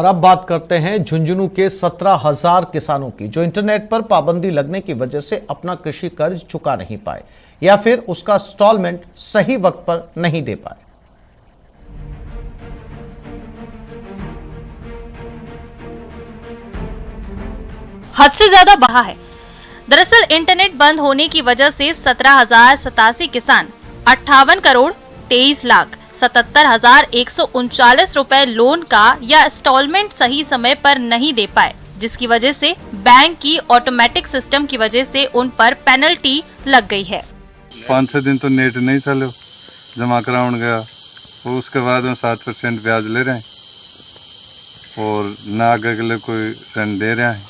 और अब बात करते हैं झुंझुनू के 17,000 किसानों की, जो इंटरनेट पर पाबंदी लगने की वजह से अपना कृषि कर्ज चुका नहीं पाए या फिर उसका इंस्टॉलमेंट सही वक्त पर नहीं दे पाए। हद से ज्यादा बढ़ा है। दरअसल इंटरनेट बंद होने की वजह से 17,087 किसान 58 करोड़ 23 लाख 77,139 रुपए लोन का या इंस्टॉलमेंट सही समय पर नहीं दे पाए, जिसकी वजह से बैंक की ऑटोमेटिक सिस्टम की वजह से उन पर पेनल्टी लग गई है। 5-6 दिन तो नेट नहीं चलो, जमा कराउन गया, और उसके बाद में 7% ब्याज ले रहे हैं और ना आगे के लिए कोई ऋण दे रहे हैं।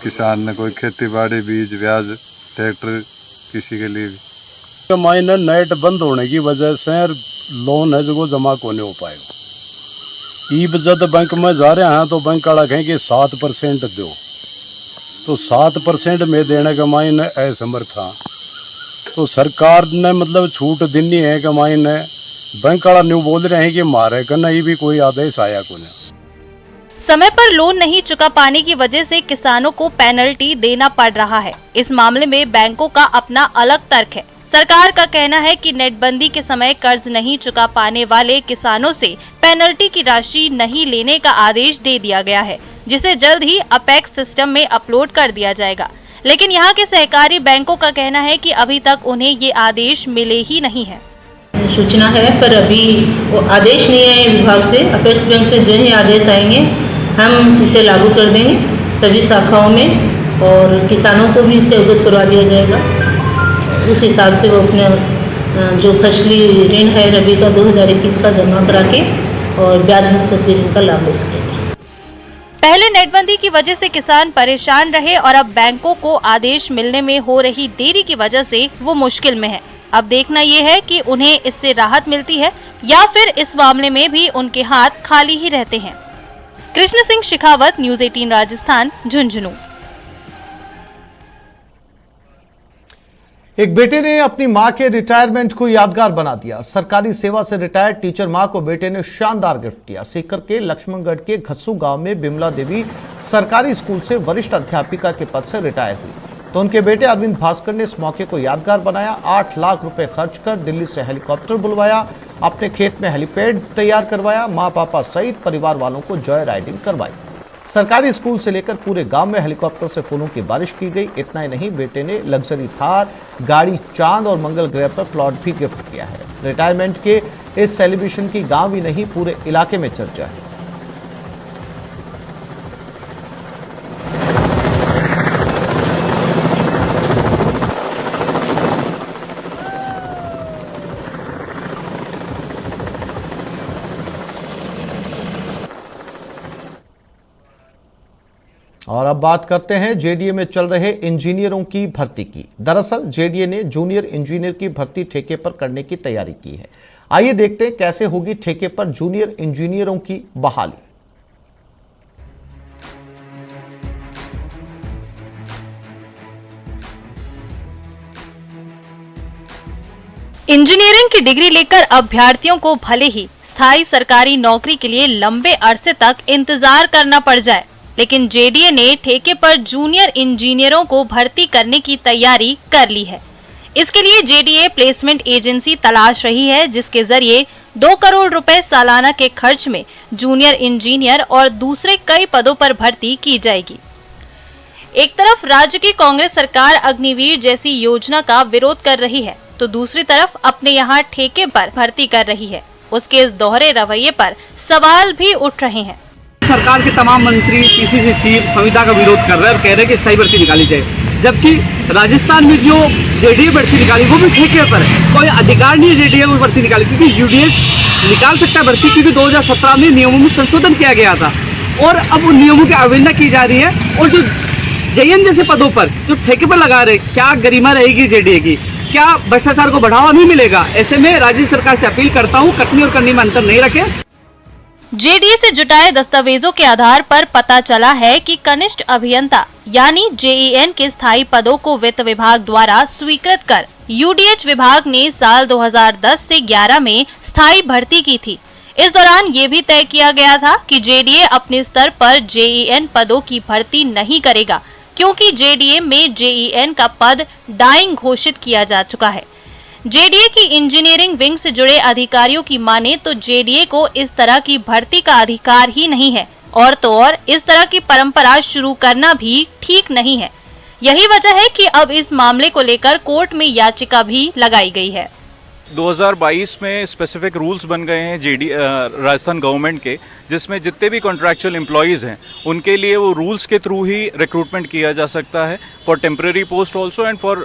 किसान ने कोई खेती बाड़ी, बीज, ब्याज, ट्रैक्टर किसी के लिए भी मायने नेट बंद होने की वजह से लोन है जो जमा को नहीं हो पाएगा। ई जब बैंक में जा रहे हैं तो बैंक वाला कहें कि 7% दो, तो 7% में देने के मायने असमर्थ था। तो सरकार ने मतलब छूट देनी है कि मायने बैंक वाला न्यू बोल रहे हैं कि मारे करना, ये भी कोई आदेश आया को नहीं। समय पर लोन नहीं चुका पाने की वजह से किसानों को पेनल्टी देना पड़ रहा है। इस मामले में बैंकों का अपना अलग तर्क है। सरकार का कहना है कि नेटबंदी के समय कर्ज नहीं चुका पाने वाले किसानों से पेनल्टी की राशि नहीं लेने का आदेश दे दिया गया है, जिसे जल्द ही अपेक्स सिस्टम में अपलोड कर दिया जाएगा। लेकिन यहाँ के सहकारी बैंकों का कहना है कि अभी तक उन्हें ये आदेश मिले ही नहीं है। सूचना है पर अभी वो आदेश नहीं आए विभाग से। अपेक्स बैंक से जो ही आदेश आएंगे हम इसे लागू कर देंगे सभी शाखाओं में और किसानों को भी इससे अवगत करवा दिया जाएगा। उस हिसाब से वो अपने जो फसली ऋण है रबी का 2021 का जमा करा के और ब्याज मुक्त फसली ऋण का लाभ ले सकेंगे। पहले नेटबंदी की वजह से किसान परेशान रहे और अब बैंकों को आदेश मिलने में हो रही देरी की वजह से वो मुश्किल में है। अब देखना ये है कि उन्हें इससे राहत मिलती है या फिर इस मामले में भी उनके हाथ खाली ही रहते हैं। कृष्ण सिंह शेखावत, न्यूज़ 18 राजस्थान, झुंझुनू। एक बेटे ने अपनी मां के रिटायरमेंट को यादगार बना दिया। सरकारी सेवा से रिटायर्ड टीचर मां को बेटे ने शानदार गिफ्ट किया। सीकर के लक्ष्मणगढ़ के घस्सू गांव में बिमला देवी सरकारी स्कूल से वरिष्ठ अध्यापिका के पद से रिटायर हुई, तो उनके बेटे अरविंद भास्कर ने इस मौके को यादगार बनाया। 8 लाख रुपए खर्च कर दिल्ली से हेलीकॉप्टर बुलवाया, अपने खेत में हेलीपैड तैयार करवाया, माँ पापा सहित परिवार वालों को जॉय राइडिंग करवाई। सरकारी स्कूल से लेकर पूरे गांव में हेलीकॉप्टर से फूलों की बारिश की गई। इतना ही नहीं, बेटे ने लग्जरी थार, गाड़ी, चांद और मंगल ग्रह पर प्लॉट भी गिफ्ट किया है। रिटायरमेंट के इस सेलिब्रेशन की गांव ही नहीं पूरे इलाके में चर्चा है। और अब बात करते हैं जेडीए में चल रहे इंजीनियरों की भर्ती की। दरअसल जेडीए ने जूनियर इंजीनियर की भर्ती ठेके पर करने की तैयारी की है। आइए देखते हैं कैसे होगी ठेके पर जूनियर इंजीनियरों की बहाली। इंजीनियरिंग की डिग्री लेकर अभ्यर्थियों को भले ही स्थायी सरकारी नौकरी के लिए लंबे अरसे तक इंतजार करना पड़ जाए, लेकिन जेडीए ने ठेके पर जूनियर इंजीनियरों को भर्ती करने की तैयारी कर ली है। इसके लिए जेडीए प्लेसमेंट एजेंसी तलाश रही है, जिसके जरिए 2 करोड़ रुपए सालाना के खर्च में जूनियर इंजीनियर और दूसरे कई पदों पर भर्ती की जाएगी। एक तरफ राज्य की कांग्रेस सरकार अग्निवीर जैसी योजना का विरोध कर रही है, तो दूसरी तरफ अपने यहाँ ठेके पर भर्ती कर रही है। उसके इस दोहरे रवैये पर सवाल भी उठ रहे हैं। सरकार के तमाम मंत्री, पीसीसी चीफ संविदा का विरोध कर रहे हैं और कह रहे हैं कि स्थायी भर्ती निकाली जाए, जबकि राजस्थान में जो जेडीए भर्ती निकाली वो भी ठेके पर है। कोई अधिकार नहीं है जेडीए में भर्ती निकाली, क्योंकि यूडीएस निकाल सकता है भर्ती, क्योंकि 2017 में नियमों में संशोधन किया गया था और अब उन नियमों की अवहेलना की जा रही है। और जो जेएन जैसे पदों पर जो ठेके पर लगा रहे, क्या गरिमा रहेगी जेडीए की? क्या भ्रष्टाचार को बढ़ावा नहीं मिलेगा? ऐसे में राज्य सरकार से अपील करता हूँ, कटनी और करनी में अंतर नहीं रखें। जेडीए से जुटाए दस्तावेजों के आधार पर पता चला है कि कनिष्ठ अभियंता यानी जेईएन के स्थायी पदों को वित्त विभाग द्वारा स्वीकृत कर यूडीएच विभाग ने साल 2010 से 11 में स्थायी भर्ती की थी। इस दौरान ये भी तय किया गया था कि जेडीए अपने स्तर पर जेईएन पदों की भर्ती नहीं करेगा, क्योंकि जेडीए में जेईएन का पद डाइंग घोषित किया जा चुका है। जेडीए की इंजीनियरिंग विंग से जुड़े अधिकारियों की माने तो जेडीए को इस तरह की भर्ती का अधिकार ही नहीं है, और तो और इस तरह की परंपरा शुरू करना भी ठीक नहीं है। यही वजह है कि अब इस मामले को लेकर कोर्ट में याचिका भी लगाई गई है। 2022 में स्पेसिफिक रूल्स बन गए हैं राजस्थान गवर्नमेंट के, जिसमें जितने भी कॉन्ट्रैक्चुअल एम्प्लॉयज़ हैं उनके लिए वो रूल्स के थ्रू ही रिक्रूटमेंट किया जा सकता है, for temporary post also and for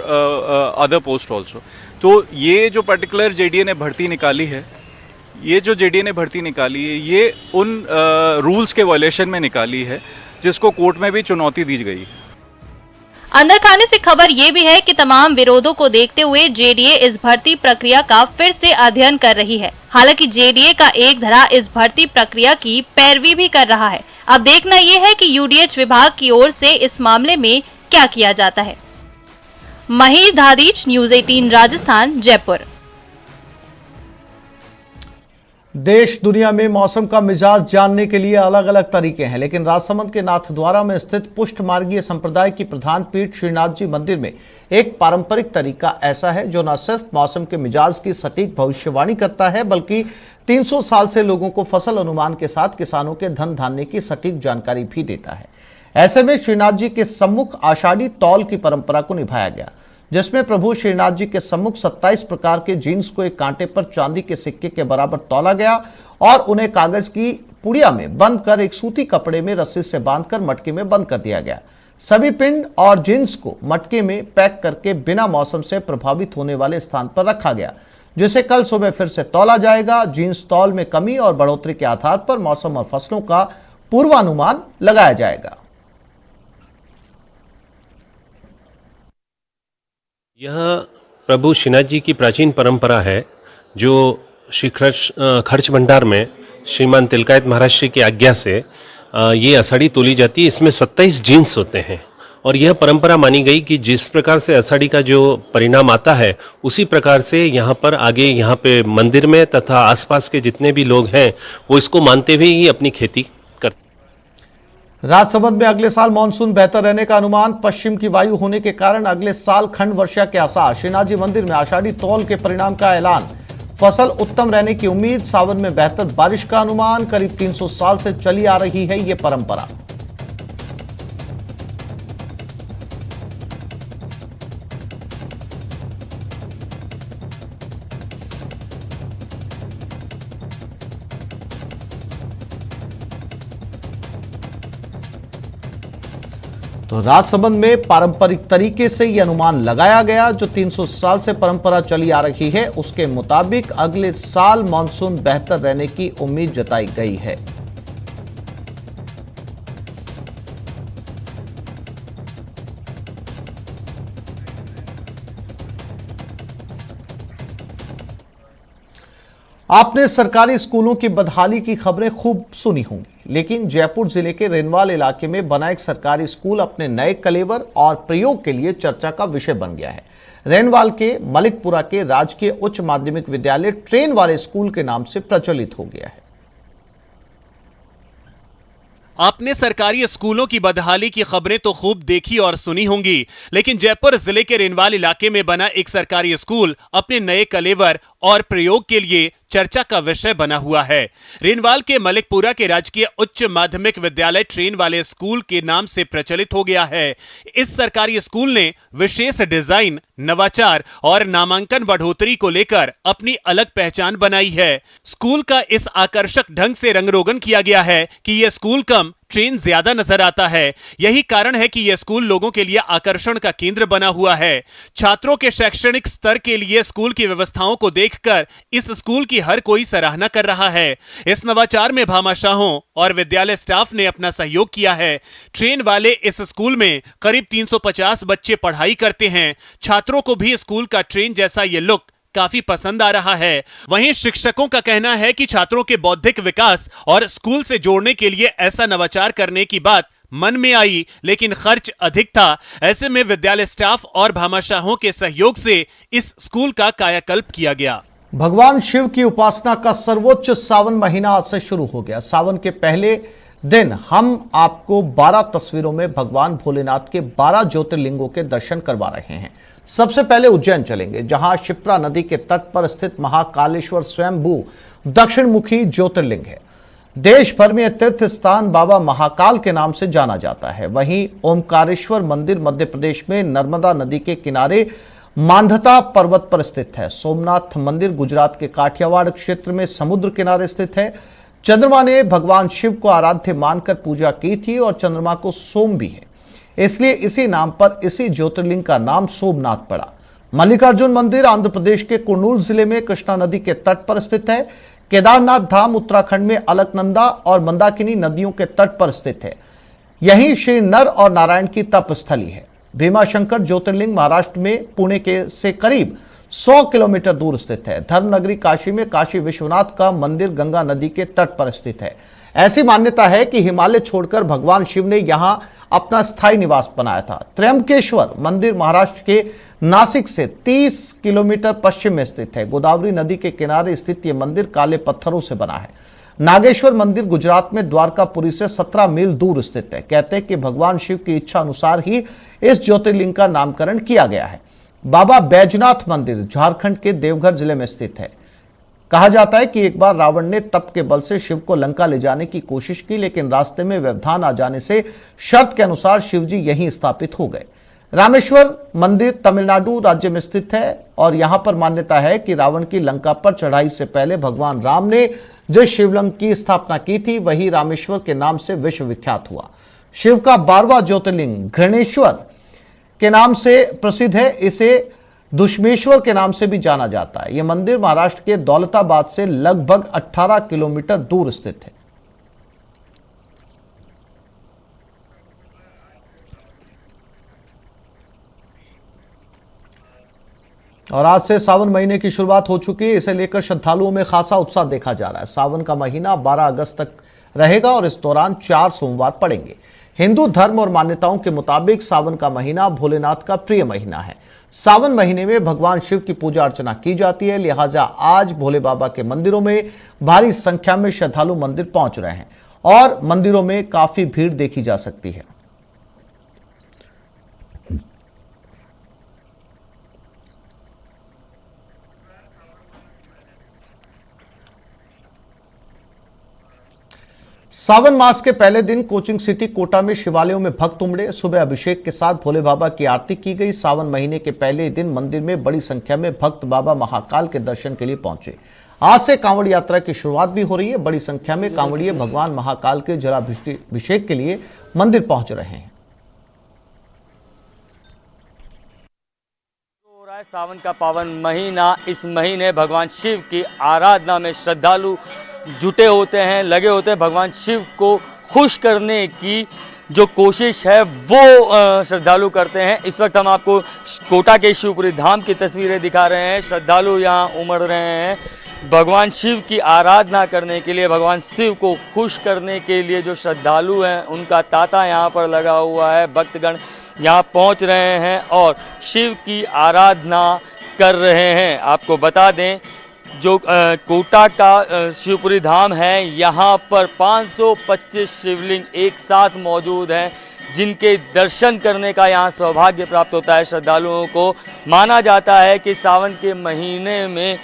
other post also. तो ये जो पर्टिकुलर जेडीए ने भर्ती निकाली है, ये उन रूल्स के वायलेशन में निकाली है, जिसको कोर्ट में भी चुनौती दी गई है। अंदर खाने से खबर ये भी है कि तमाम विरोधों को देखते हुए जेडीए इस भर्ती प्रक्रिया का फिर से अध्ययन कर रही है। हालांकि जेडीए का एक धड़ा इस भर्ती प्रक्रिया की पैरवी भी कर रहा है। अब देखना ये है कि यूडीएच विभाग की ओर से इस मामले में क्या किया जाता है। महेश धादीच, न्यूज़ 18 राजस्थान, जयपुर। देश दुनिया में मौसम का मिजाज जानने के लिए अलग अलग तरीके हैं, लेकिन राजसमंद के नाथद्वारा में स्थित पुष्ट मार्गीय संप्रदाय की प्रधान पीठ श्रीनाथ जी मंदिर में एक पारंपरिक तरीका ऐसा है जो न सिर्फ मौसम के मिजाज की सटीक भविष्यवाणी करता है, बल्कि 300 साल से लोगों को फसल अनुमान के साथ किसानों के धन धान्य की सटीक जानकारी भी देता है। ऐसे में श्रीनाथ जी के सम्मुख आषाढ़ी तौल की परंपरा को निभाया गया, जिसमें प्रभु श्रीनाथ जी के सम्मुख 27 प्रकार के जीन्स को एक कांटे पर चांदी के सिक्के के बराबर तौला गया और उन्हें कागज की पुड़िया में बंद कर एक सूती कपड़े में रस्सी से बांधकर मटके में बंद कर दिया गया। सभी पिंड और जीन्स को मटके में पैक करके बिना मौसम से प्रभावित होने वाले स्थान पर रखा गया, जिसे कल सुबह फिर से तौला जाएगा। जीन्स तौल में कमी और बढ़ोतरी के आधार पर मौसम और फसलों का पूर्वानुमान लगाया जाएगा। यह प्रभु श्रीनाथ जी की प्राचीन परंपरा है, जो श्री खर्च भंडार में श्रीमान तिलकायत महाराज श्री की आज्ञा से ये आषाढ़ी तोली जाती है। इसमें 27 जीन्स होते हैं और यह परंपरा मानी गई कि जिस प्रकार से आषाढ़ी का जो परिणाम आता है उसी प्रकार से यहाँ पर आगे यहाँ पे मंदिर में तथा आसपास के जितने भी लोग हैं वो इसको मानते हुए ही अपनी खेती करते। राजसमंद में अगले साल मानसून बेहतर रहने का अनुमान। पश्चिम की वायु होने के कारण अगले साल खंड वर्षा के आसार। श्रीनाथ जी मंदिर में आषाढ़ी तौल के परिणाम का ऐलान। फसल उत्तम रहने की उम्मीद। सावन में बेहतर बारिश का अनुमान। करीब 300 साल से चली आ रही है ये परंपरा। तो राजसमंद में पारंपरिक तरीके से यह अनुमान लगाया गया, जो 300 साल से परंपरा चली आ रही है। उसके मुताबिक अगले साल मानसून बेहतर रहने की उम्मीद जताई गई है। आपने सरकारी स्कूलों की बदहाली की खबरें खूब सुनी होंगी, लेकिन जयपुर जिले के रेनवाल इलाके में बना एक सरकारी स्कूल अपने नए कलेवर और प्रयोग के लिए चर्चा का विषय बन गया है। रेनवाल के मलिकपुरा के राजकीय उच्च माध्यमिक विद्यालय ट्रेन वाले स्कूल के नाम से प्रचलित हो गया है। आपने सरकारी स्कूलों की बदहाली की खबरें तो खूब देखी और सुनी होंगी, लेकिन जयपुर जिले के रेनवाल इलाके में बना एक सरकारी स्कूल अपने नए कलेवर और प्रयोग के लिए चर्चा का विषय बना हुआ है। रेनवाल के मलिकपुरा के राजकीय उच्च माध्यमिक विद्यालय ट्रेन वाले स्कूल के नाम से प्रचलित हो गया है। इस सरकारी स्कूल ने विशेष डिजाइन, नवाचार और नामांकन बढ़ोतरी को लेकर अपनी अलग पहचान बनाई है। स्कूल का इस आकर्षक ढंग से रंगरोगन किया गया है कि यह स्कूल कम ट्रेन ज्यादा नजर आता है। यही कारण है कि यह स्कूल लोगों के लिए आकर्षण का केंद्र बना हुआ है। छात्रों के शैक्षणिक स्तर के लिए स्कूल की व्यवस्थाओं को देखकर इस स्कूल की हर कोई सराहना कर रहा है। इस नवाचार में भामाशाहों और विद्यालय स्टाफ ने अपना सहयोग किया है। ट्रेन वाले इस स्कूल में करीब 350 बच्चे पढ़ाई करते हैं। छात्रों को भी स्कूल का ट्रेन जैसा यह लुक काफी पसंद आ रहा है। वहीं शिक्षकों का कहना है कि छात्रों के बौद्धिक विकास और स्कूल से जोड़ने के लिए ऐसा नवाचार करने की बात मन में आई, लेकिन खर्च अधिक था। ऐसे में विद्यालय स्टाफ और भामाशाहों के सहयोग से इस स्कूल का कायाकल्प किया गया। भगवान शिव की उपासना का सर्वोच्च सावन महीना आज से शुरू हो गया। सावन के पहले दिन हम आपको 12 तस्वीरों में भगवान भोलेनाथ के 12 ज्योतिर्लिंगों के दर्शन करवा रहे हैं। सबसे पहले उज्जैन चलेंगे, जहां क्षिप्रा नदी के तट पर स्थित महाकालेश्वर स्वयंभू दक्षिण मुखी ज्योतिर्लिंग है। देश भर में तीर्थ स्थान बाबा महाकाल के नाम से जाना जाता है। वहीं ओमकारेश्वर मंदिर मध्य प्रदेश में नर्मदा नदी के किनारे मांधता पर्वत पर स्थित है। सोमनाथ मंदिर गुजरात के काठियावाड़ क्षेत्र में समुद्र किनारे स्थित है। चंद्रमा ने भगवान शिव को आराध्य मानकर पूजा की थी और चंद्रमा को सोम भी है, इसलिए इसी नाम पर इसी ज्योतिर्लिंग का नाम सोमनाथ पड़ा। मल्लिकार्जुन मंदिर आंध्र प्रदेश के कुर्नूल जिले में कृष्णा नदी के तट पर स्थित है। केदारनाथ धाम उत्तराखंड में अलकनंदा और मंदाकिनी नदियों के तट पर स्थित है। यही श्री नर और नारायण की तप स्थली है। भीमाशंकर ज्योतिर्लिंग महाराष्ट्र में पुणे के से करीब 100 किलोमीटर दूर स्थित है। धर्मनगरी काशी में काशी विश्वनाथ का मंदिर गंगा नदी के तट पर स्थित है। ऐसी मान्यता है कि हिमालय छोड़कर भगवान शिव ने यहां अपना स्थायी निवास बनाया था। त्र्यंबकेश्वर मंदिर महाराष्ट्र के नासिक से 30 किलोमीटर पश्चिम में स्थित है। गोदावरी नदी के किनारे स्थित यह मंदिर काले पत्थरों से बना है। नागेश्वर मंदिर गुजरात में द्वारकापुरी से 17 मील दूर स्थित है। कहते हैं कि भगवान शिव की इच्छा अनुसार ही इस ज्योतिर्लिंग का नामकरण किया गया है। बाबा बैजनाथ मंदिर झारखंड के देवघर जिले में स्थित है। कहा जाता है कि एक बार रावण ने तप के बल से शिव को लंका ले जाने की कोशिश की, लेकिन रास्ते में व्यवधान आ जाने से शर्त के अनुसार शिव जी यहीं स्थापित हो गए। रामेश्वर मंदिर तमिलनाडु राज्य में स्थित है और यहां पर मान्यता है कि रावण की लंका पर चढ़ाई से पहले भगवान राम ने जिस शिवलिंग की स्थापना की थी वही रामेश्वर के नाम से विश्व विख्यात हुआ। शिव का 12वां ज्योतिर्लिंग घृणेश्वर के नाम से प्रसिद्ध है। इसे दुष्मेश्वर के नाम से भी जाना जाता है। यह मंदिर महाराष्ट्र के दौलताबाद से लगभग 18 किलोमीटर दूर स्थित है। और आज से सावन महीने की शुरुआत हो चुकी है। इसे लेकर श्रद्धालुओं में खासा उत्साह देखा जा रहा है। सावन का महीना 12 अगस्त तक रहेगा और इस दौरान 4 सोमवार पड़ेंगे। हिंदू धर्म और मान्यताओं के मुताबिक सावन का महीना भोलेनाथ का प्रिय महीना है। सावन महीने में भगवान शिव की पूजा अर्चना की जाती है, लिहाजा आज भोले बाबा के मंदिरों में भारी संख्या में श्रद्धालु मंदिर पहुंच रहे हैं और मंदिरों में काफी भीड़ देखी जा सकती है। सावन मास के पहले दिन कोचिंग सिटी कोटा में शिवालयों में भक्त उमड़े। सुबह अभिषेक के साथ भोले बाबा की आरती की गई। सावन महीने के पहले दिन मंदिर में बड़ी संख्या में भक्त बाबा महाकाल के दर्शन के लिए पहुंचे। आज से कांवड़ यात्रा की शुरुआत भी हो रही है। बड़ी संख्या में कांवड़िए भगवान महाकाल के जलाभिषेक के लिए मंदिर पहुंच रहे हैं। सावन का पावन महीना, इस महीने भगवान शिव की आराधना में श्रद्धालु जुटे होते हैं, लगे होते हैं। भगवान शिव को खुश करने की जो कोशिश है वो श्रद्धालु करते हैं। इस वक्त हम आपको कोटा के शिवपुरी धाम की तस्वीरें दिखा रहे हैं। श्रद्धालु यहाँ उमड़ रहे हैं भगवान शिव की आराधना करने के लिए। भगवान शिव को खुश करने के लिए जो श्रद्धालु हैं उनका तांता यहाँ पर लगा हुआ है। भक्तगण यहाँ पहुँच रहे हैं और शिव की आराधना कर रहे हैं। आपको बता दें जो कोटा का शिवपुरी धाम है, यहाँ पर 525 शिवलिंग एक साथ मौजूद हैं, जिनके दर्शन करने का यहाँ सौभाग्य प्राप्त होता है श्रद्धालुओं को। माना जाता है कि सावन के महीने में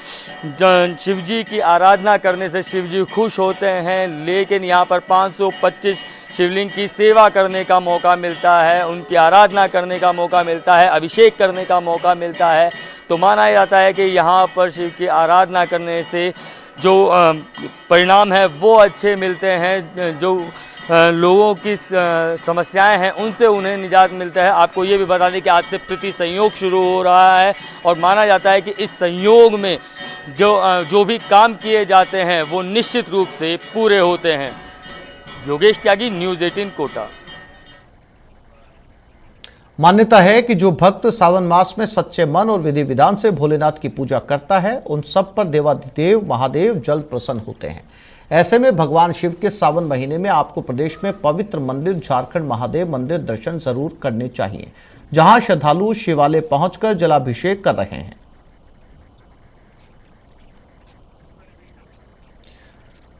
शिवजी की आराधना करने से शिवजी खुश होते हैं, लेकिन यहाँ पर 525 शिवलिंग की सेवा करने का मौका मिलता है, उनकी आराधना करने का मौका मिलता है, अभिषेक करने का मौका मिलता है। तो माना जाता है कि यहाँ पर शिव की आराधना करने से जो परिणाम है वो अच्छे मिलते हैं। जो लोगों की समस्याएं हैं उनसे उन्हें निजात मिलता है। आपको ये भी बता दें कि आज से प्रति संयोग शुरू हो रहा है और माना जाता है कि इस संयोग में जो भी काम किए जाते हैं वो निश्चित रूप से पूरे होते हैं। योगेश त्यागी, न्यूज़ 18 कोटा। मान्यता है कि जो भक्त सावन मास में सच्चे मन और विधि विधान से भोलेनाथ की पूजा करता है उन सब पर देवाधिदेव महादेव जल्द प्रसन्न होते हैं। ऐसे में भगवान शिव के सावन महीने में आपको प्रदेश में पवित्र मंदिर झारखंड महादेव मंदिर दर्शन जरूर करने चाहिए, जहां श्रद्धालु शिवालय पहुंचकर जलाभिषेक कर रहे हैं।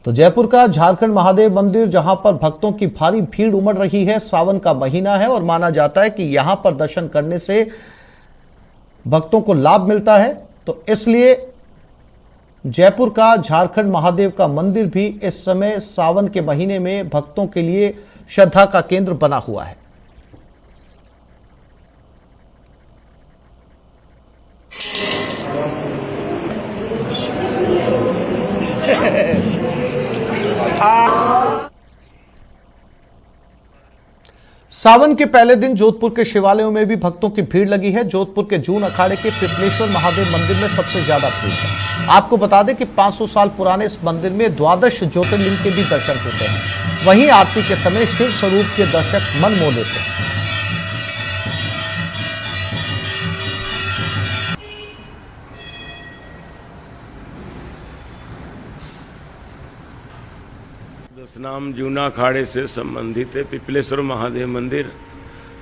तो जयपुर का झारखंड महादेव मंदिर, जहां पर भक्तों की भारी भीड़ उमड़ रही है। सावन का महीना है और माना जाता है कि यहां पर दर्शन करने से भक्तों को लाभ मिलता है। तो इसलिए जयपुर का झारखंड महादेव का मंदिर भी इस समय सावन के महीने में भक्तों के लिए श्रद्धा का केंद्र बना हुआ है। सावन के पहले दिन जोधपुर के शिवालयों में भी भक्तों की भीड़ लगी है। जोधपुर के जून अखाड़े के पिपलेश्वर महादेव मंदिर में सबसे ज्यादा भीड़ है। आपको बता दें कि 500 साल पुराने इस मंदिर में 12 ज्योतिर्लिंग के भी दर्शन होते हैं। वहीं आरती के समय शिव स्वरूप के दर्शक मन मोह लेते हैं। नाम जूना अखाड़े से संबंधित है पिपलेश्वर महादेव मंदिर।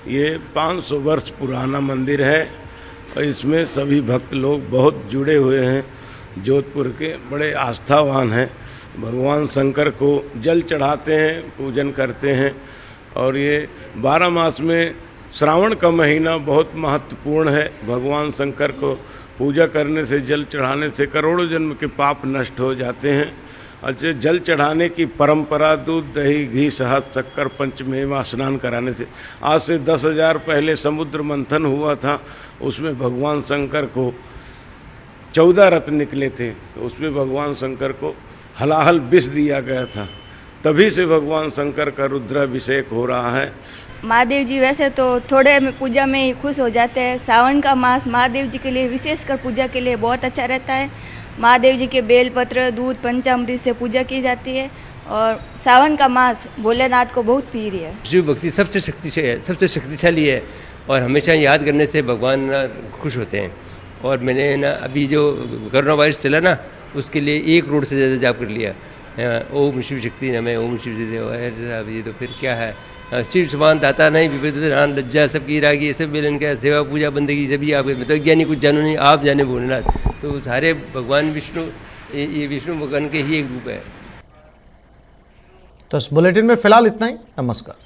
ये 500 वर्ष पुराना मंदिर है और इसमें सभी भक्त लोग बहुत जुड़े हुए हैं। जोधपुर के बड़े आस्थावान हैं, भगवान शंकर को जल चढ़ाते हैं, पूजन करते हैं। और ये 12 मास में श्रावण का महीना बहुत महत्वपूर्ण है। भगवान शंकर को पूजा करने से, जल चढ़ाने से करोड़ों जन्म के पाप नष्ट हो जाते हैं। अच्छा, जल चढ़ाने की परंपरा दूध, दही, घी, शहद, शक्कर, पंचमेवा स्नान कराने से आज से 10,000 पहले समुद्र मंथन हुआ था। उसमें भगवान शंकर को 14 रत्न निकले थे, तो उसमें भगवान शंकर को हलाहल विष दिया गया था। तभी से भगवान शंकर का रुद्राभिषेक हो रहा है। महादेव जी वैसे तो थोड़े पूजा में ही खुश हो जाते हैं। सावन का मास महादेव जी के लिए, विशेषकर पूजा के लिए बहुत अच्छा रहता है। महादेव जी के बेलपत्र, दूध, पंचामृत से पूजा की जाती है और सावन का मास भोलेनाथ को बहुत प्रिय है। शिव भक्ति सबसे शक्तिशाली है और हमेशा याद करने से भगवान खुश होते हैं। और मैंने ना अभी जो कोरोना वायरस चला ना, उसके लिए 1 करोड़ से ज़्यादा जाप कर लिया। ओम शिव शक्ति नमः, ओम शिव साहब। ये तो फिर क्या है, शिव समान दाता नहीं, विविध लज्जा सबकी रागी, सब मिलन का सेवा पूजा बंदगी सभी आप। मैं तो ज्ञानी कुछ जानू नहीं, आप जाने भोलेनाथ। तो सारे भगवान विष्णु, ये विष्णु भगवान के ही एक रूप है। तो इस बुलेटिन में फिलहाल इतना ही। नमस्कार।